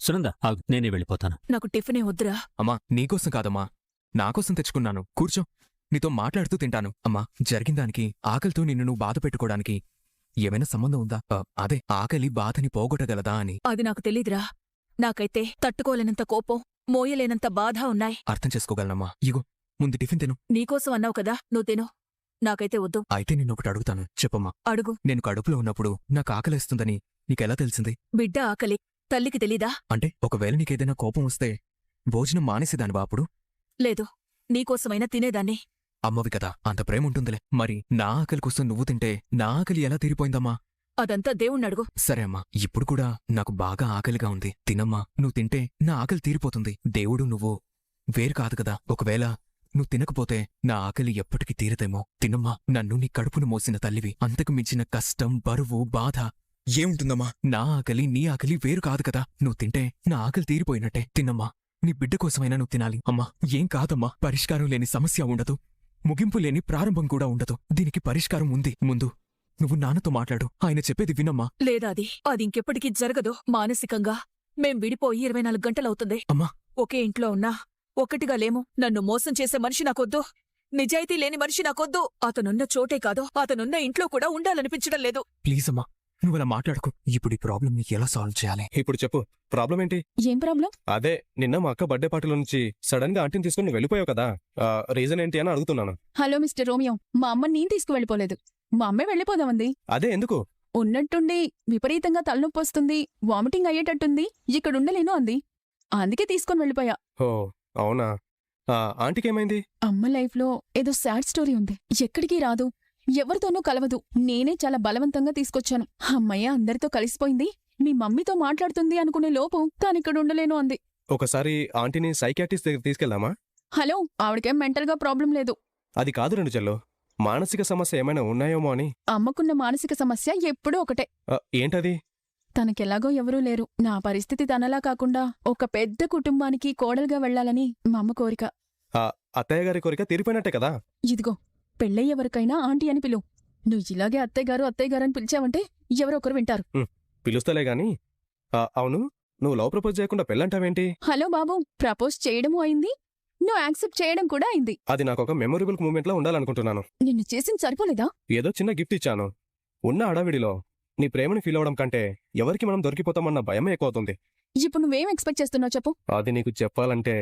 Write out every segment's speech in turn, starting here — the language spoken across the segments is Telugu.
సునంద ఆగు, నేనే వెళ్ళిపోతాను. నాకు టిఫినే వద్దురా. అమ్మా నీకోసం కాదమ్మా, నాకోసం తెచ్చుకున్నాను. కూర్చో, నీతో మాట్లాడుతూ తింటాను. అమ్మా, జరిగిందానికి ఆకలితో నిన్ను నువ్వు బాధ పెట్టుకోవడానికి ఏమైనా సంబంధం ఉందా? అదే ఆకలి బాధని పోగొట్టగలదా అని. అది నాకు తెలీదురా. నాకైతే తట్టుకోలేనంత కోపం, మోయలేనంత బాధ ఉన్నాయి. అర్థం చేసుకోగలనమ్మా. ఇగో ముందు టిఫిన్ తిను. నీకోసం అన్నావు కదా, నువ్వు తిను. నాకైతే వద్దు. అయితే నిన్నొకటి అడుగుతాను, చెప్పమ్మా. అడుగు. నేను కడుపులో ఉన్నప్పుడు నాకు ఆకలేస్తుందని నీకెలా తెలిసింది? బిడ్డ ఆకలి తల్లికి తెలీదా? అంటే ఒకవేళ నీకేదైనా కోపం వస్తే భోజనం మానేసేదానివా అప్పుడు? లేదు, నీకోసమైనా తినేదాన్ని. అమ్మవి కదా, అంత ప్రేమ ఉంటుందిలే. మరి నా ఆకలి కోసం నువ్వు తింటే నా ఆకలి ఎలా తీరిపోయిందమ్మా? అదంతా దేవుణ్ణడుగు. సరే అమ్మా, ఇప్పుడు కూడా నాకు బాగా ఆకలిగా ఉంది. తినమ్మా, నువ్వు తింటే నా ఆకలి తీరిపోతుంది. దేవుడు నువ్వు వేరు కాదు కదా. ఒకవేళ నువ్వు తినకపోతే నా ఆకలి ఎప్పటికీ తీరదేమో. తినమ్మా, నన్ను నీ కడుపును మోసిన తల్లివి. అంతకు మించిన కష్టం, బరువు, బాధ ఏముంటుందమ్మా? నా ఆకలి నీ ఆకలి వేరు కాదు కదా. నువ్వు తింటే నా ఆకలి తీరిపోయినట్టే. తినమ్మా, నీ బిడ్డ కోసమైనా నువ్వు తినాలి. అమ్మా, ఏం కాదమ్మా, పరిష్కారం లేని సమస్య ఉండదు, ముగింపు లేని ప్రారంభం కూడా ఉండదు. దీనికి పరిష్కారం ఉంది. ముందు నువ్వు నాన్నతో మాట్లాడు, ఆయన చెప్పేది వినమ్మా. లేదా అది ఇంకెప్పటికీ జరగదు. మానసికంగా మేం విడిపోయి 24 గంటలవుతుంది. అమ్మా, ఒకే ఇంట్లో ఉన్నా ఒక్కటిగా లేము. నన్ను మోసం చేసే మనిషి నాకొద్దు, నిజాయితీ లేని మనిషి నాకొద్దు. అతనున్న చోటే కాదు, అతనున్న ఇంట్లో కూడా ఉండాలనిపించడం లేదు. ప్లీజ్ అమ్మా, నువ్వలా మాట్లాడుకో. ఇప్పుడు ఈ ప్రాబ్లం ని ఎలా సాల్వ్ చేయాలి? ఇప్పుడు చెప్పు, ప్రాబ్లం ఏంటి? ఏం ప్రాబ్లం? అదే నిన్న మా అక్క బర్త్డే పార్టీలో నుంచి సడన్ గా ఆంటీని తీసుకుని నువ్వు వెళ్ళిపోయావు కదా, రీజన్ ఏంటి అని అడుగుతున్నాను. హలో మిస్టర్ రోమియో, మా అమ్మ నేను తీసుకువెళ్ళిపోలేదు. మా అమ్మే వెళ్ళిపోదామంది. అదే ఎందుకు? ఉన్నట్టుండి విపరీతంగా తలనొప్పి వస్తుంది, వామిటింగ్ అయ్యేటట్టుంది, ఇక్కడుండలేను అంది. అందుకే తీసుకొని వెళ్ళిపోయా. ఓ అవునా, ఆంటీకి ఏమైంది? అమ్మ లైఫ్లో ఏదో సాడ్ స్టోరీ ఉంది. ఎక్కడికి రాదు, ఎవరితోనూ కలవదు. నేనే చాలా బలవంతంగా తీసుకొచ్చాను. అమ్మయ్య అందరితో కలిసిపోయింది, మీ మమ్మీతో మాట్లాడుతుంది అనుకునే లోపు తానిక్కడ ఉండలేను అంది. ఒకసారి ఆంటీని సైకియాట్రిస్ట్ దగ్గర తీసుకెళ్దామా? హలో, ఆవిడకేం మెంటల్గా ప్రాబ్లం లేదు. అది కాదు రెండు చెల్లు, మానసిక సమస్య ఏమైనా ఉన్నాయేమో అని. అమ్మకున్న మానసిక సమస్య ఎప్పుడూ ఒకటే. ఏంటది? తనకెలాగో ఎవరూ లేరు. నా పరిస్థితి తనలా కాకుండా ఒక పెద్ద కుటుంబానికి కోడలుగా వెళ్లాలని మా అమ్మ కోరిక. అత్తయ్య గారి కోరిక తీరిపోయినట్టే కదా. ఇదిగో, పెళ్ళయ్యెవరికైనా ఆంటీ అని పిలువు. నువ్వు ఇలాగే అత్తయ్యగారు అత్తయ్యగారు అని పిలిచావంటే ఎవరో ఒకరు వింటారు. పిలుస్తలే గాని, అవును, నువ్వు లవ్ ప్రపోజ్ చేయకుండా పెళ్ళంటావేంటి? హలో బాబు, ప్రపోజ్ చేయడమూ అయింది, నువ్వు యాక్సెప్ట్ చేయడం కూడా అయింది. అది నాకొక మెమొరబుల్ మూమెంట్ లో ఉండాలనుకుంటున్నాను. నిన్ను చేసింది సరిపోలేదా? ఏదో చిన్న గిఫ్ట్ ఇచ్చాను. ఉన్న అడావిడిలో నీ ప్రేమని ఫీల్ అవడం కంటే ఎవరికి మనం దొరికిపోతామన్న భయమే ఎక్కువ అవుతుంది. ఇప్పుడు నువ్వేం ఎక్స్పెక్ట్ చేస్తున్నావు చెప్పు. అది నీకు చెప్పాలంటే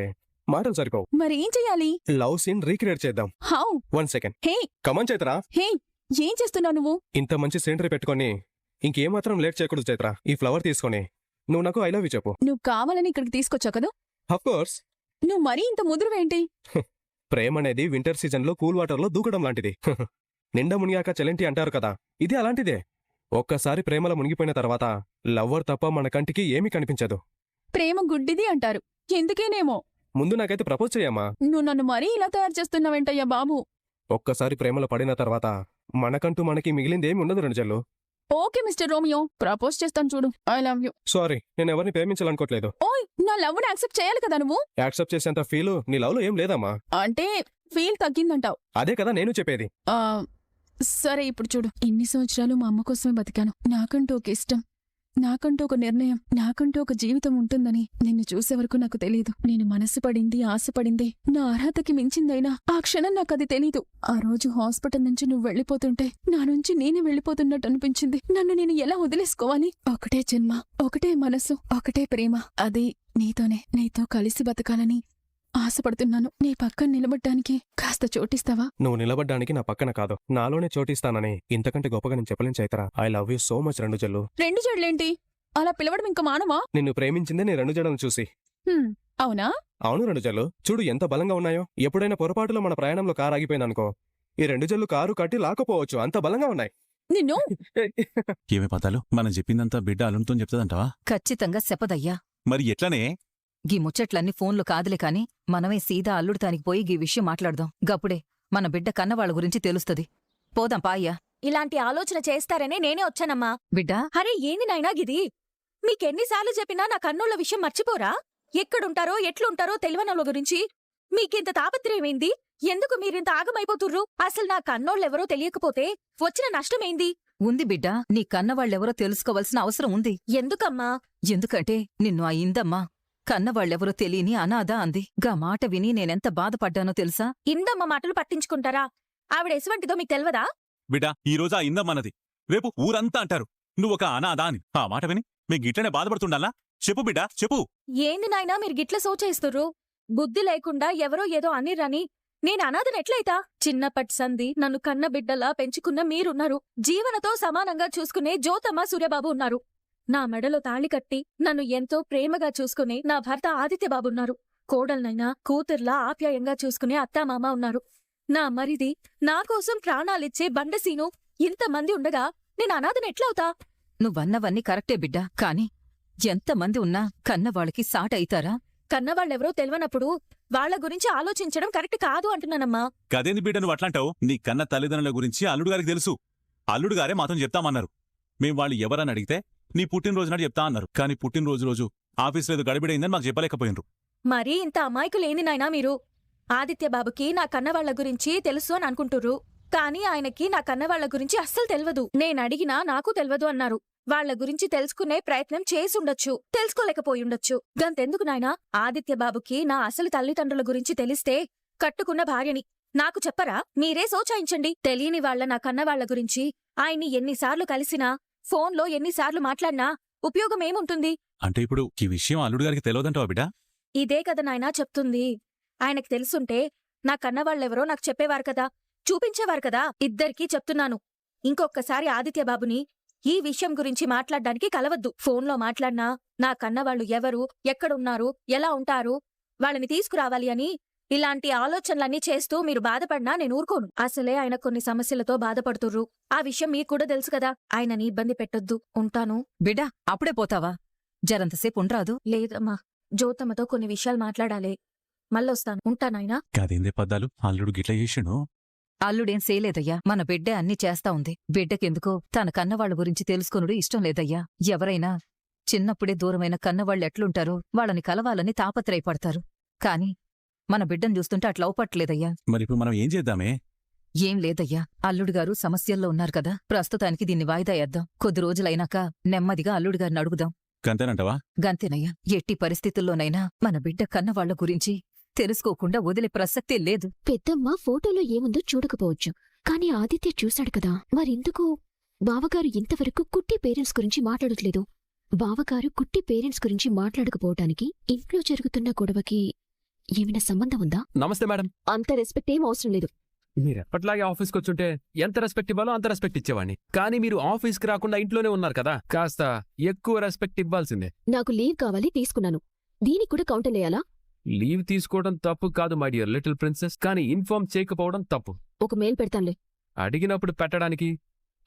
మాటలు సరిపోవు. మరి ఏం చెయ్యాలి? లవ్ సీన్ రీక్రియేట్ చేద్దాం. How? 1 second. Hey come on Chaitra. Hey, ఏం చేస్తున్నావు నువ్వు? ఇంత మంచి సీనరీ పెట్టుకొని ఇంకేమాత్రం లేట్ చేయకూడదు చైత్రా. ఈ ఫ్లవర్ తీసుకొని నువ్వు నాకు ఐ లవ్ యూ చెప్పు. నువ్వు కావాలని ఇక్కడికి తీసుకొచ్చావు కదా. Of course. నువ్వు మరీ ఇంత ముదురువేంటి? ప్రేమ అనేది వింటర్ సీజన్ లో కూల్ వాటర్ లో దూకడం లాంటిది. నిండా మునిగాక చెలంటి అంటారు కదా, ఇది అలాంటిదే. ఒక్కసారి ప్రేమలో మునిగిపోయిన తర్వాత లవ్వర్ తప్ప మన కంటికి ఏమీ కనిపించదు. ప్రేమ గుడ్డిది అంటారు, ఎందుకేనేమో. ముందు నాకైతే ప్రపోజ్ చేయమ్మా. నువ్వు నన్ను మరీ ఇలా తయారు చేస్తున్నావేంటయ్యా బాబు. ఒక్కసారి ప్రేమలో పడిన తర్వాత మనకంటూ మనకి మిగిలిందేమి ఉండదు రెండుజల్లు. ఓకే మిస్టర్ రోమియో, ప్రపోజ్ చేస్తాను చూడు. I love you. సారీ, నేను ఎవరిని ప్రేమించాలనుకోవట్లేదు. ఓయ్, నా లవ్ ని యాక్సెప్ట్ చేయాలి కదా నువ్వు. యాక్సెప్ట్ చేసేంత ఫీల్ నీ లవ్ లో ఏం లేదమ్మా. అంటే ఫీల్ తగ్గిందంటావు. అదే కదా నేను చెప్పేది. సరే ఇప్పుడు చూడు, ఇన్ని సంవత్సరాలు మా అమ్మ కోసమే బతికాను. నాకంటూ ఒక ఇష్టం, నాకంటూ ఒక నిర్ణయం, నాకంటూ ఒక జీవితం ఉంటుందని నిన్ను చూసే వరకు నాకు తెలీదు. నేను మనసు పడింది, ఆశపడింది నా అర్హతకి మించిందైనా ఆ క్షణం నాకది తెలీదు. ఆ రోజు హాస్పిటల్ నుంచి నువ్వు వెళ్ళిపోతుంటే నా నుంచి నేనే వెళ్ళిపోతున్నట్టు అనిపించింది. నన్ను నేను ఎలా వదిలేసుకోవాలి? ఒకటే జన్మ, ఒకటే మనసు, ఒకటే ప్రేమ, అది నీతోనే, నీతో కలిసి బతకాలని ఆశపడుతున్నాను. నీ పక్కన నిలబడ్డానికి కాస్త చోటిస్తావా? నువ్వు నిలబడ్డానికి నా పక్కన కాదు, నాలోనే చోటిస్తానని ఇంతకంటే గొప్పగా నేను చెప్పలేను Chaitra. I love you so much రెండుజల్లు. రెండు జడ్లేంటి? అలా పిలవడం ఇంకా మానవా? నిన్ను ప్రేమించిందే నీ రెండు జడలను చూసి. అవునా? అవును రెండుజల్లు, చూడు ఎంత బలంగా ఉన్నాయో. ఎప్పుడైనా పొరపాటులో మన ప్రయాణంలో కారు ఆగిపోయిందనుకో, ఈ రెండు జల్లు కారు కట్టి లాక్కపోవచ్చు, అంత బలంగా ఉన్నాయి. నిన్ను ఏమే పతాలు, మనం చెప్పిందంతా బిడ్డ అల్లునితో చెప్తాదంటావా? ఖచ్చితంగా చెప్పదయ్యా. మరి ఎట్లనే? గీ ముచ్చట్లన్నీ ఫోన్లు కాదులే కాని మనమే సీదా అల్లుడితానికి పోయి గీ విషయం మాట్లాడదాం. గప్పుడే మన బిడ్డ కన్నవాళ్ల గురించి తెలుస్తది. పోదాం పాయ్యా. ఇలాంటి ఆలోచన చేస్తారనే నేనే వచ్చానమ్మా. బిడ్డా, అరే ఏంది నాయనా గిది? మీకెన్నిసార్లు చెప్పినా నా కన్నోళ్ల విషయం మర్చిపోరా? ఎక్కడుంటారో ఎట్లుంటారో తెలివనోళ్ళ గురించి మీకింత తాపత్రయమేంది? ఎందుకు మీరింత ఆగమైపోతుర్రు? అసలు నా కన్నోళ్ళెవరో తెలియకపోతే వచ్చిన నష్టమేంది? ఉంది బిడ్డా, నీ కన్నవాళ్ళెవరో తెలుసుకోవాల్సిన అవసరం ఉంది. ఎందుకమ్మా? ఎందుకంటే నిన్ను ఆ ఇందమ్మ కన్నవాళ్ళెవరో తెలియని అనాథ అంది. గా మాట విని నేనెంత బాధపడ్డానో తెలుసా? ఇందమ్మ మాటలు పట్టించుకుంటారా? ఆవిడ ఎసువంటిదో మీకు తెలవదా? బిడ్డా ఈ రోజు ఆ ఇందమ్మన్నది, రేపు ఊరంతా అంటారు నువ్వొక అనాథా అని. ఆ మాట విని మీకు గిట్లనే బాధపడుతుండాలా? చెప్పు బిడ్డా చెప్పు. ఏంది నాయనా మీరు గిట్ల సోచేస్తుర్రు? బుద్ధి లేకుండా ఎవరో ఏదో అనిరని నేను అనాథనెట్లయితా? చిన్నప్పటి సంధి నన్ను కన్న బిడ్డలా పెంచుకున్న మీరున్నారు. జీవనతో సమానంగా చూసుకునే జ్యోతమ్మ, సూర్యబాబు ఉన్నారు. నా మెడలో తాళి కట్టి నన్ను ఎంతో ప్రేమగా చూసుకునే నా భర్త ఆదిత్యబాబున్నారు. కోడల్నైనా కూతుర్లా ఆప్యాయంగా చూసుకునే అత్తామామ ఉన్నారు. నా మరిది, నా కోసం ప్రాణాలిచ్చే బండసీను ఇంతమంది ఉండగా నేను అనాథనెట్లవుతా? నువ్వన్నవన్నీ కరెక్టే బిడ్డా, కాని ఎంతమంది ఉన్నా కన్నవాళ్ళకి సాటయితారా? కన్నవాళ్ళెవరో తెలవనప్పుడు వాళ్ల గురించి ఆలోచించడం కరెక్ట్ కాదు అంటున్నానమ్మా. కదేంది బిడ్డ నువ్వు అట్లాంటావు? నీ కన్న తల్లిదండ్రుల గురించి అల్లుడు గారికి తెలుసు. అల్లుడు గారే మాతో చెప్తామన్నారు. మేం వాళ్ళు ఎవరని అడిగితే నీ పుట్టినరోజు నాడు చెప్తా అన్నారు. కానీ పుట్టినరోజు రోజు ఆఫీసులో ఏదో గడిబిడైందని మాకు చెప్పలేకపోయినరు. మరీ ఇంత అమాయకులేంది నాయనా మీరు? ఆదిత్యబాబుకి నా కన్నవాళ్ల గురించి తెలుసు అని అనుకుంటుర్రు, కానీ ఆయనకి నా కన్నవాళ్ల గురించి అస్సలు తెలవదు. నేనడిగినా నాకు తెలవదు అన్నారు. వాళ్ల గురించి తెలుసుకునే ప్రయత్నం చేసుండొచ్చు, తెలుసుకోలేకపోయుండొచ్చు. గంతెందుకు నాయనా, ఆదిత్యబాబుకి నా అసలు తల్లిదండ్రుల గురించి తెలిస్తే కట్టుకున్న భార్యని నాకు చెప్పరా? మీరే సోచాయించండి. తెలియని వాళ్ల నా కన్నవాళ్ల గురించి ఆయన్ని ఎన్నిసార్లు కలిసినా, ఫోన్లో ఎన్నిసార్లు మాట్లాడినా ఉపయోగమేముంటుంది? అంటే ఇప్పుడు ఈ విషయం అల్లుడు గారికి తెలియదంటావా బిడ్డా? ఇదే కదా నాయనా చెప్తుంది. ఆయనకి తెలుసుంటే నా కన్నవాళ్లెవరో నాకు చెప్పేవారు కదా, చూపించేవారు కదా. ఇద్దరికీ చెప్తున్నాను, ఇంకొక్కసారి ఆదిత్యబాబుని ఈ విషయం గురించి మాట్లాడ్డానికి కలవద్దు. ఫోన్లో మాట్లాడినా నా కన్నవాళ్లు ఎవరు, ఎక్కడున్నారు, ఎలా ఉంటారు, వాళ్ళని తీసుకురావాలి అని ఇలాంటి ఆలోచనలన్నీ చేస్తూ మీరు బాధపడినా నేను ఊరుకోను. అసలే ఆయన కొన్ని సమస్యలతో బాధపడుతుర్రు. ఆ విషయం మీకు కూడా తెలుసు కదా. ఆయనని ఇబ్బంది పెట్టొద్దు. ఉంటాను. బిడ్డా అప్పుడే పోతావా? జరంతసేపు ఉండ్రాదు. లేదమ్మా, జ్యోతమ్మతో కొన్ని విషయాలు మాట్లాడాలి. మళ్ళొస్తాను. ఉంటానాయనా. కాదేందే పద్దాలు అల్లుడు గిట్ల చేసిండు. అల్లుడేం సేలేదయ్యా, మన బిడ్డే అన్నీ చేస్తా ఉంది. బిడ్డకెందుకో తన కన్నవాళ్ల గురించి తెలుసుకొనుడు ఇష్టం లేదయ్యా. ఎవరైనా చిన్నప్పుడే దూరమైన కన్నవాళ్ళెట్లుంటారో వాళ్ళని కలవాలని తాపత్రయపడతారు. కాని మన బిడ్డను చూస్తుంటే అట్లా అవపట్లేదయ్యా. మరిప్పుడు మనం ఏం చేద్దామే? ఏం లేదయ్యా, అల్లుడుగారు సమస్యల్లో ఉన్నారు కదా, ప్రస్తుతానికి దీన్ని వాయిదా వేద్దాం. కొద్ది రోజులైనాక నెమ్మదిగా అల్లుడుగారిని అడుగుదాం. గంతేనంటావా? గంతేనయ్యా. ఎట్టి పరిస్థితుల్లోనైనా మన బిడ్డ కన్నవాళ్ల గురించి తెలుసుకోకుండా వదిలే ప్రసక్తే లేదు. పెద్దమ్మ ఫోటోలో ఏముందో చూడకపోవచ్చు, కాని ఆదిత్య చూశాడు కదా. మరెందుకు బావగారు ఇంతవరకు కుట్టి పేరెంట్స్ గురించి మాట్లాడట్లేదు? బావగారు కుట్టి పేరెంట్స్ గురించి మాట్లాడకపోవటానికి ఇంట్లో జరుగుతున్న గొడవకి ఏమైనా సంబంధం ఉందా? నమస్తే మేడం. అంత రెస్పెక్ట్ ఏం అవసరం లేదు. మీరెప్పట్లాగే ఆఫీస్కి వచ్చుంటే ఎంత రెస్పెక్ట్ ఇవ్వాలో అంత రెస్పెక్ట్ ఇచ్చేవాడిని. కానీ మీరు ఆఫీస్కి రాకుండా ఇంట్లోనే ఉన్నారు కదా, కాస్త ఎక్కువ రెస్పెక్ట్ ఇవ్వాల్సిందే. నాకు లీవ్ కావాలి, తీసుకున్నాను. దీనికి కూడా కౌంటర్ వేయాలా? లీవ్ తీసుకోవడం తప్పు కాదు మై డియర్ లిటిల్ ప్రిన్సెస్, కానీ ఇన్ఫార్మ్ చేయకపోవడం తప్పు. ఒక మెయిల్ పెడతానులే. అడిగినప్పుడు పెట్టడానికి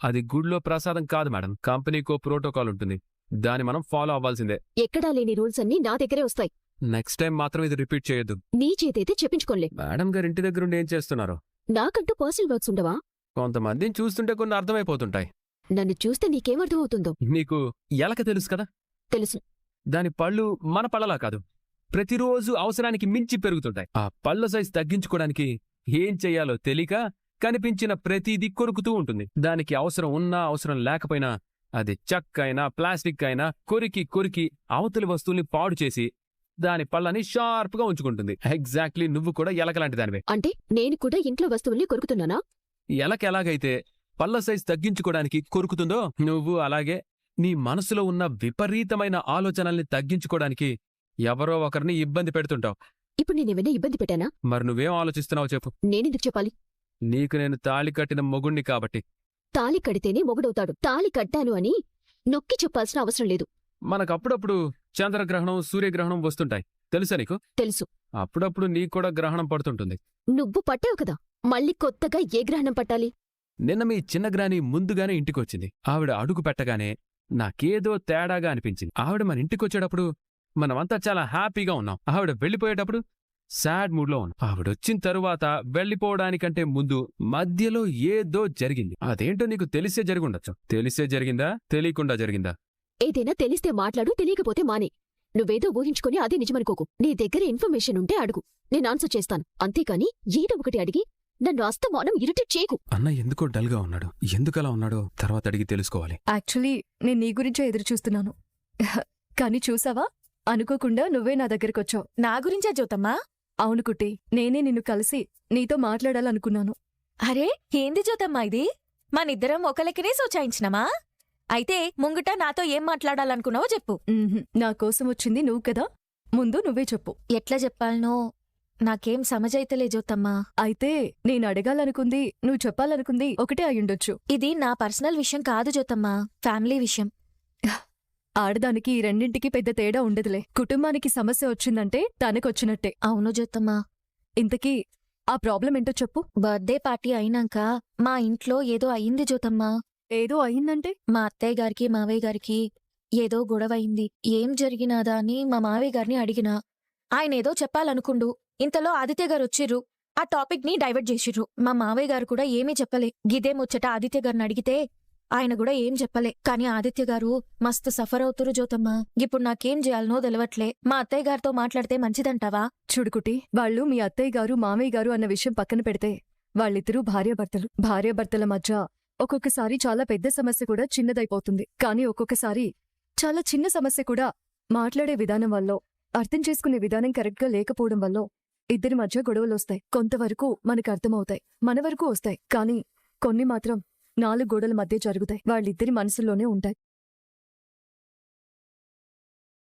అది గుడ్లో ప్రసాదం కాదు మేడం. కంపెనీకో ప్రోటోకాల్ ఉంటుంది, దాన్ని మనం ఫాలో అవ్వాల్సిందే. ఎక్కడా లేని రూల్స్ అన్నీ నా దగ్గరే వస్తాయి. నెక్స్ట్ టైం మాత్రం ఇది రిపీట్ చేయొద్దు. నీ చేతైతే చెప్పించుకోలే. మేడం గారు ఇంటి దగ్గరుండి ఏం చేస్తున్నారు? నాకంటూ పర్సనల్ వర్క్స్ ఉండవా? కొంతమందిని చూస్తుంటే కొన్ని అర్థమైపోతుంటాయి. నన్ను చూస్తే నీకేమర్థమవుతుందో? నీకు ఎలక తెలుసు కదా, తెలుసు. దాని పళ్ళు మన పళ్ళలా కాదు, ప్రతిరోజు అవసరానికి మించి పెరుగుతుంటాయి. ఆ పళ్ళ సైజ్ తగ్గించుకోవడానికి ఏం చెయ్యాలో తెలియక కనిపించిన ప్రతిదీ కొరుకుతూ ఉంటుంది. దానికి అవసరం ఉన్నా అవసరం లేకపోయినా అది చెక్క అయినా ప్లాస్టిక్ అయినా కొరికి కొరికి అవతలి వస్తువుల్ని పాడు చేసి దాని పళ్ళని షార్ప్గా ఉంచుకుంటుంది. ఎగ్జాక్ట్లీ నువ్వు కూడా ఎలకలాంటి దానివే. అంటే నేను కూడా ఇంట్లో వస్తువుల్ని కొరుకుతున్నానా? ఎలక ఎలాగైతే పళ్ళ సైజ్ తగ్గించుకోవడానికి కొరుకుతుందో, నువ్వు అలాగే నీ మనసులో ఉన్న విపరీతమైన ఆలోచనల్ని తగ్గించుకోవడానికి ఎవరో ఒకరిని ఇబ్బంది పెడుతుంటావు. ఇప్పుడు నేనేమైనా ఇబ్బంది పెట్టానా? మరి నువ్వేం ఆలోచిస్తున్నావు చెప్పు. నేనెందుకు చెప్పాలి? నీకు నేను తాళి కట్టిన మొగుణ్ణి కాబట్టి. తాళి కడితేనే మొగుడవుతాడు. తాళి కట్టాను అని నొక్కి చెప్పాల్సిన అవసరం లేదు. మనకప్పుడప్పుడు చంద్రగ్రహణం సూర్యగ్రహణం వస్తుంటాయి, తెలుసా నీకు? తెలుసు. అప్పుడప్పుడు నీకు కూడా గ్రహణం పడుతుంటుంది. నువ్వు పట్టావు కదా, మళ్ళీ కొత్తగా ఏ గ్రహణం పట్టాలి? నిన్న మీ చిన్న గ్రాని ముందుగానే ఇంటికొచ్చింది. ఆవిడ అడుగు పెట్టగానే నాకేదో తేడాగా అనిపించింది. ఆవిడ మన ఇంటికొచ్చేటప్పుడు మనమంతా చాలా హ్యాపీగా ఉన్నాం. ఆవిడ వెళ్ళిపోయేటప్పుడు సాడ్ మూడ్లో ఉన్నాం. ఆవిడొచ్చిన తరువాత వెళ్ళిపోవడానికంటే ముందు మధ్యలో ఏదో జరిగింది. అదేంటో నీకు తెలిసే జరిగుండొచ్చు. తెలిసే జరిగిందా, తెలియకుండా జరిగిందా? ఏదైనా తెలిస్తే మాట్లాడు, తెలియకపోతే మానే. నువ్వేదో ఊహించుకుని అదే నిజమనుకోకు. నీ దగ్గర ఇన్ఫర్మేషన్ ఉంటే అడుగు, నేను ఆన్సర్ చేస్తాను. అంతేకాని ఏదో ఒకటి అడిగి నన్ను అస్తమానం ఇరిటేట్ చేయకు. అన్న ఎందుకో డల్గా ఉన్నాడు. ఎందుకలా ఉన్నాడో తర్వాత అడిగి తెలుసుకోవాలి. యాక్చువల్లీ నేను నీ గురించే ఎదురు చూస్తున్నాను. కానీ చూసావా, అనుకోకుండా నువ్వే నా దగ్గరకొచ్చావు. నా గురించే జ్యోతమ్మా? అవును కుట్టి, నేనే నిన్ను కలిసి నీతో మాట్లాడాలనుకున్నాను. అరే ఏంది జ్యోతమ్మా ఇది? మనిద్దరం ఒకలకినే సూచాయించినమా? అయితే ముంగుట నాతో ఏం మాట్లాడాలనుకున్నావో చెప్పు. నా కోసం వచ్చింది నువ్వు కదా, ముందు నువ్వే చెప్పు. ఎట్లా చెప్పాలనో నాకేం సమజైతలే జ్యోతమ్మా. అయితే నేను అడగాలనుకుంది, నువ్వు చెప్పాలనుకుంది ఒకటే అయ్యుండొచ్చు. ఇది నా పర్సనల్ విషయం కాదు జ్యోతమ్మా, ఫ్యామిలీ విషయం. ఆడదానికి ఈ రెండింటికి పెద్ద తేడా ఉండదులే. కుటుంబానికి సమస్య వచ్చిందంటే తనకొచ్చినట్టే. అవును జ్యోతమ్మా. ఇంతకీ ఆ ప్రాబ్లం ఏంటో చెప్పు. బర్త్డే పార్టీ అయినాక మా ఇంట్లో ఏదో అయింది జ్యోతమ్మా. ఏదో అయిందంటే? మా అత్తయ్య గారికి మావయ్య గారికి ఏదో గొడవ అయింది. ఏం జరిగినాదా అని మా మావయ్య గారిని అడిగినా ఆయనేదో చెప్పాలనుకుండు. ఇంతలో ఆదిత్య గారు వచ్చిర్రు. ఆ టాపిక్ ని డైవర్ట్ చేసిర్రు. మా మావయ్య గారు కూడా ఏమీ చెప్పలే. గిదే ముచ్చట ఆదిత్య గారిని అడిగితే ఆయన కూడా ఏం చెప్పలే. కానీ ఆదిత్య గారు మస్తు సఫర్ అవుతురు జ్యోతమ్మా. ఇప్పుడు నాకేం చేయాలనో తెలవట్లే. మా అత్తయ్య గారితో మాట్లాడితే మంచిదంటావా? చూడుకుటి, వాళ్ళు మీ అత్తయ్య గారు మామయ్య గారు అన్న విషయం పక్కన పెడితే వాళ్ళిద్దరూ భార్యాభర్తలు. భార్యాభర్తల మధ్య ఒక్కొక్కసారి చాలా పెద్ద సమస్య కూడా చిన్నదైపోతుంది. కానీ ఒక్కొక్కసారి చాలా చిన్న సమస్య కూడా మాట్లాడే విధానం వల్ల, అర్థం చేసుకునే విధానం కరెక్ట్గా లేకపోవడం వల్ల ఇద్దరి మధ్య గొడవలొస్తాయి. కొంతవరకు మనకు అర్థమవుతాయి, మన వరకు వస్తాయి. కానీ కొన్ని మాత్రం 4 గోడల మధ్య జరుగుతాయి. వాళ్ళిద్దరి మనసుల్లోనే ఉంటాయి.